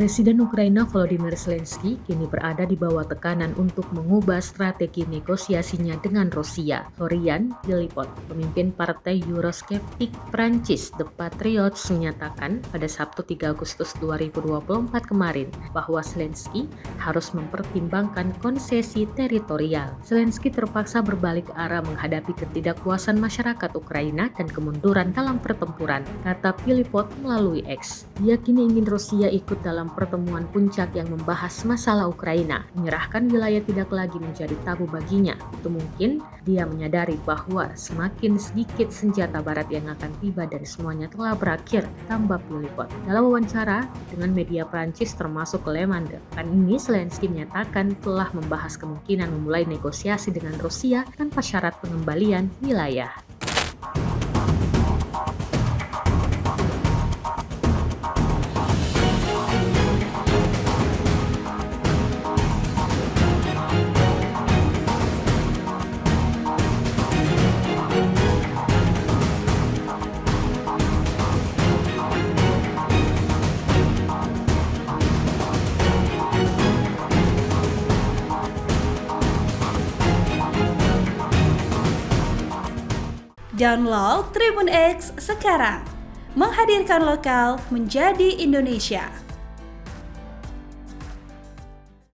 Presiden Ukraina Volodymyr Zelensky kini berada di bawah tekanan untuk mengubah strategi negosiasinya dengan Rusia. Florian Philippot, pemimpin partai Euroskeptik Prancis The Patriots, menyatakan pada Sabtu 3 Agustus 2024 kemarin bahwa Zelensky harus mempertimbangkan konsesi teritorial. Zelensky terpaksa berbalik arah menghadapi ketidakpuasan masyarakat Ukraina dan kemunduran dalam pertempuran, kata Philippot melalui X. Dia kini ingin Rusia ikut dalam pertemuan puncak yang membahas masalah Ukraina. Menyerahkan wilayah tidak lagi menjadi tabu baginya. Itu mungkin dia menyadari bahwa semakin sedikit senjata barat yang akan tiba dan semuanya telah berakhir, tambah Philippot. Dalam wawancara dengan media Prancis termasuk Le Monde, kan ini Zelensky menyatakan telah membahas kemungkinan memulai negosiasi dengan Rusia tanpa syarat pengembalian wilayah. Download Tribun X sekarang, menghadirkan lokal menjadi Indonesia.